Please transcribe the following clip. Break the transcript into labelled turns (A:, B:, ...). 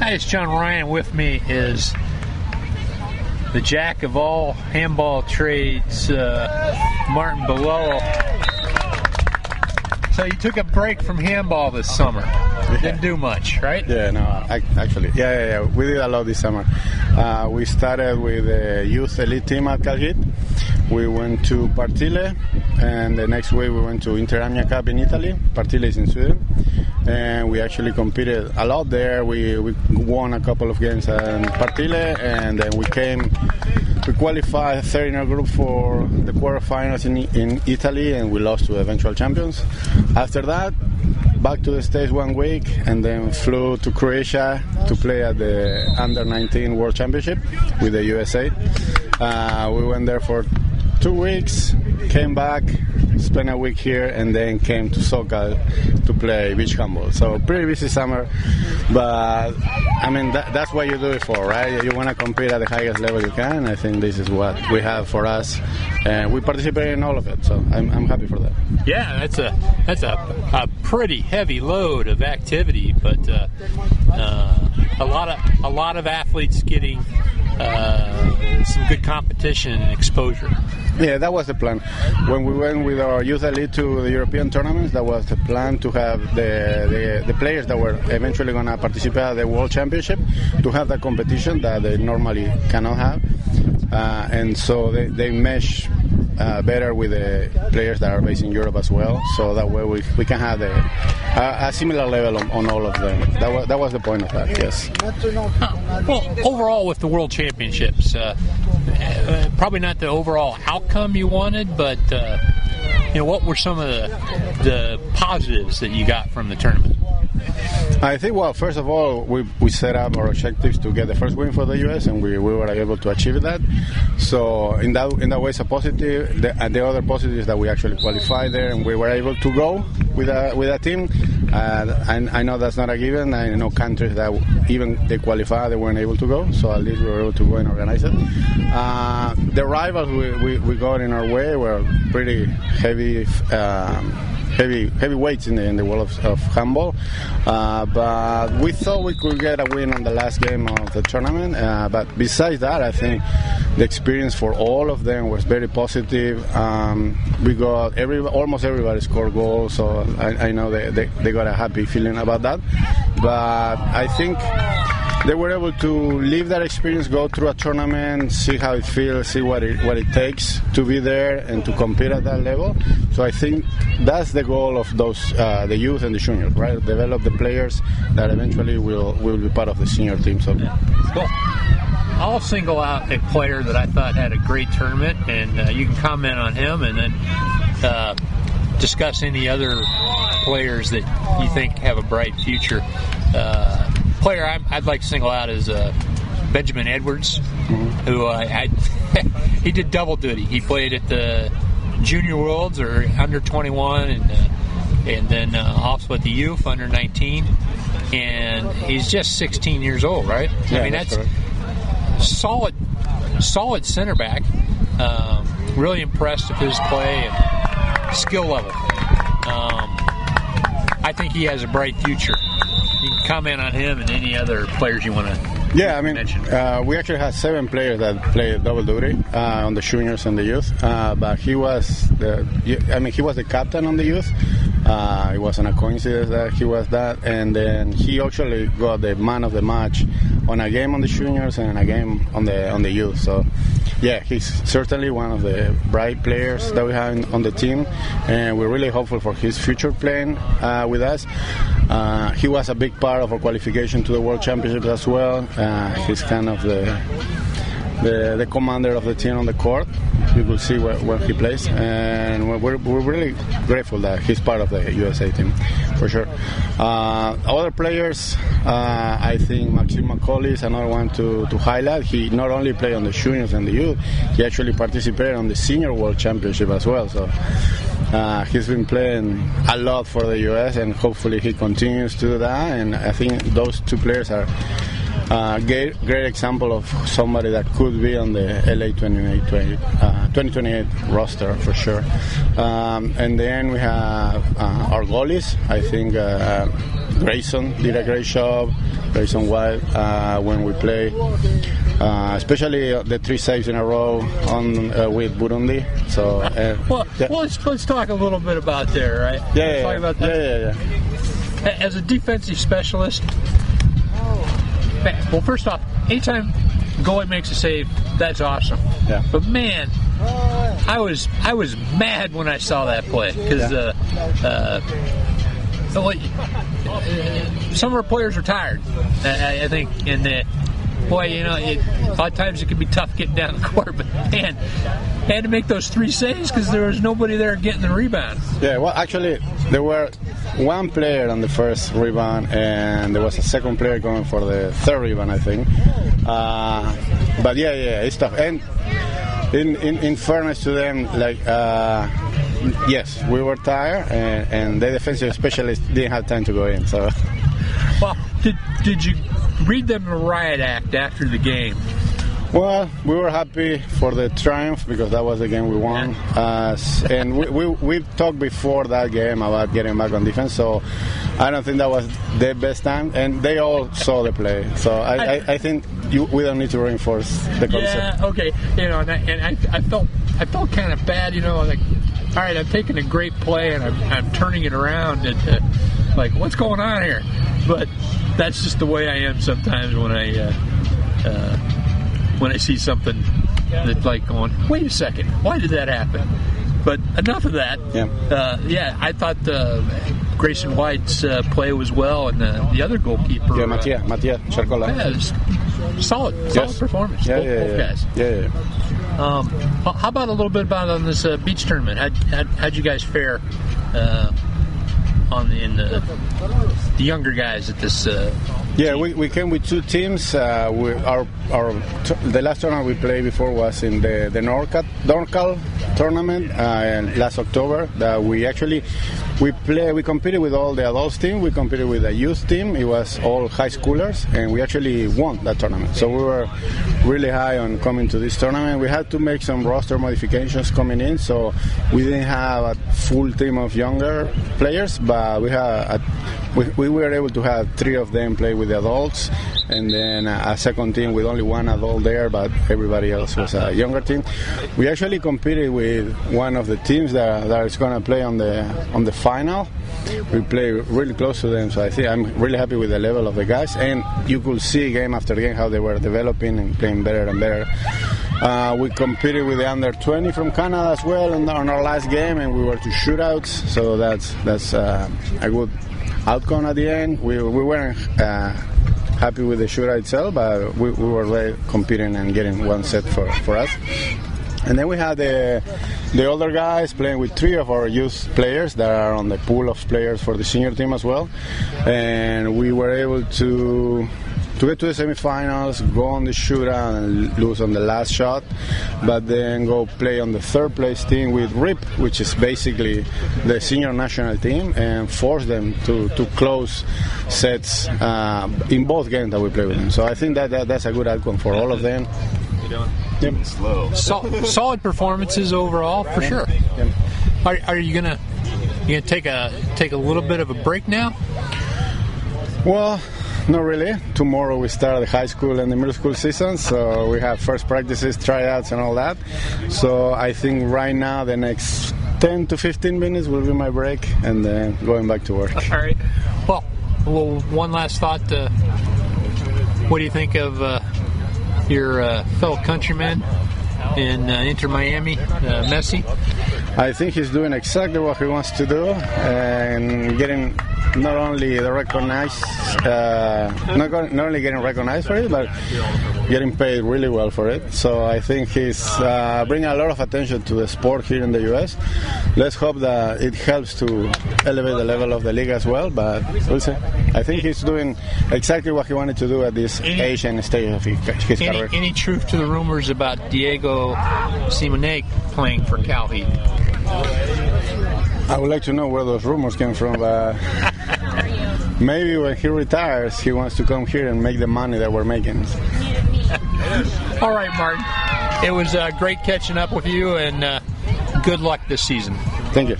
A: Hi, it's John Ryan. With me is the jack of all handball trades, Martin Bilellow. So you took a break from handball this summer. Didn't do much, right?
B: Yeah, no, actually. Yeah. We did a lot this summer. We started with the youth elite team at CalHeat. We went to Partille, and the next week we went to Interamnia Cup in Italy. Partille is in Sweden. And we actually competed a lot there. We won a couple of games in Partille, and then we qualified third in our group for the quarterfinals in Italy, and we lost to the eventual champions. After that, back to the States 1 week, and then flew to Croatia to play at the Under-19 World Championship with the USA. We went there for 2 weeks, came back, spent a week here, and then came to SoCal to play beach handball. So pretty busy summer, but I mean that's what you do it for, right? You want to compete at the highest level you can. I think this is what we have for us, and we participate in all of it. So I'm happy for that.
A: Yeah, that's a pretty heavy load of activity, but a lot of athletes getting some good competition and exposure.
B: Yeah, that was the plan. When we went with our youth elite to the European tournaments, that was the plan, to have the players that were eventually going to participate at the World Championship, to have that competition that they normally cannot have. And so they mesh better with the players that are based in Europe as well. So that way we can have a similar level on all of them. That was the point of that, yes.
A: Well, overall with the World Championships, probably not the overall outcome you wanted, but what were some of the positives that you got from the tournament?
B: I think, well, first of all, we set up our objectives to get the first win for the U.S., and we were able to achieve that. So in that way, it's a positive. The other positive is that we actually qualified there, and we were able to go with a team. I know that's not a given. I know countries that even they qualify, they weren't able to go. So at least we were able to go and organize it. The rivals we got in our way were pretty heavyweights in the world of handball, but we thought we could get a win on the last game of the tournament. But besides that, I think the experience for all of them was very positive. We got almost everybody scored goals, so I know they got a happy feeling about that. But I think they were able to live that experience, go through a tournament, see how it feels, see what it takes to be there and to compete at that level. So I think that's the goal of those the youth and the juniors, right? Develop the players that eventually will be part of the senior team. So
A: cool. I'll single out a player that I thought had a great tournament, and you can comment on him, and then discuss any other players that you think have a bright future. Player I'd like to single out is Benjamin Edwards, who he did double duty. He played at the Junior Worlds or under 21, and then also at the youth under 19, and he's just 16 years old, right?
B: Yeah,
A: I mean that's solid center back. Really impressed with his play and skill level. I think he has a bright future. You can comment on him and any other players you want to mention.
B: We actually had 7 players that played double duty on the juniors and the youth, but he was the captain on the youth. It wasn't a coincidence that he was that, and then he actually got the man of the match on a game on the juniors and a game on the youth. So yeah, he's certainly one of the bright players that we have on the team, and we're really hopeful for his future playing with us. He was a big part of our qualification to the World Championships as well. He's kind of the commander of the team on the court. You will see where he plays, and we're really grateful that he's part of the USA team, for sure. Other players, I think Maxime McCauley is another one to highlight. He not only played on the juniors and the youth, he actually participated on the Senior World Championship as well. So he's been playing a lot for the US, and hopefully he continues to do that. And I think those two players are Great example of somebody that could be on the LA 2028 roster for sure. And then we have our goalies. I think Grayson did a great job. Grayson White when we play, especially the 3 saves in a row with Burundi. So
A: let's talk a little bit about there, right?
B: Yeah.
A: As a defensive specialist, well, first off, anytime goalie makes a save, that's awesome.
B: Yeah.
A: But man, I was mad when I saw that play because some of our players are tired. I think, and boy, a lot of times it can be tough getting down the court. But man, had to make those 3 saves because there was nobody there getting the rebound.
B: Yeah, well, actually, there were 1 player on the first rebound, and there was a second player going for the 3rd rebound, I think. But yeah, it's tough. And in fairness to them, yes, we were tired, and the defensive specialist didn't have time to go in. So,
A: well, did you read them the riot act after the game?
B: Well, we were happy for the triumph because that was the game we won. And we talked before that game about getting back on defense, so I don't think that was the best time. And they all saw the play, so I think we don't need to reinforce the concept.
A: Yeah, okay. I felt kind of bad, like, all right, I'm taking a great play and I'm turning it around and like, what's going on here? But that's just the way I am sometimes when I see something that's like going, wait a second, why did that happen? But enough of that.
B: Yeah.
A: I thought Grayson White's play was well, and the other goalkeeper.
B: Yeah, Matias Charcola.
A: Yeah, solid performance. Both guys.
B: Yeah.
A: How about a little bit on this beach tournament? How'd you guys fare in the younger guys at this?
B: We came with 2 teams. The last tournament we played before was in the NorCal tournament last October. We competed with all the adults team. We competed with a youth team. It was all high schoolers, and we actually won that tournament. So we were really high on coming to this tournament. We had to make some roster modifications coming in, so we didn't have a full team of younger players, but we were able to have 3 of them play with the adults, and then a second team with only 1 adult there, but everybody else was a younger team. We actually competed with one of the teams that is going to play on the final. We play really close to them, so I think I'm really happy with the level of the guys, and you could see game after game how they were developing and playing better and better. We competed with the under 20 from Canada as well on our last game, and we were to shootouts, so that's a good outcome at the end. We weren't happy with the shootout itself, but we were really competing and getting one set for us. And then we had the older guys playing with 3 of our youth players that are on the pool of players for the senior team as well. And we were able to get to the semifinals, go on the shootout and lose on the last shot, but then go play on the 3rd place team with RIP, which is basically the senior national team, and force them to close sets in both games that we play with them. So I think that's a good outcome for all of them.
C: Yep.
A: Solid performances overall, for sure.
B: Yep.
A: Are you gonna take a little bit of a break now?
B: Well, not really. Tomorrow we start the high school and the middle school season, so we have first practices, tryouts, and all that. So I think right now the next 10 to 15 minutes will be my break, and then going back to work.
A: All right. Well, one last thought. What do you think of your fellow countryman in Inter Miami, Messi?
B: I think he's doing exactly what he wants to do, and getting not only recognized for it, but getting paid really well for it. So I think he's bringing a lot of attention to the sport here in the U.S. Let's hope that it helps to elevate the level of the league as well, but we'll see. I think he's doing exactly what he wanted to do at this Asian stage of his career.
A: Any truth to the rumors about Diego Simonette playing for CalHeat?
B: I would like to know where those rumors came from, but maybe when he retires, he wants to come here and make the money that we're making.
A: All right, Martin. It was great catching up with you, and good luck this season.
B: Thank you.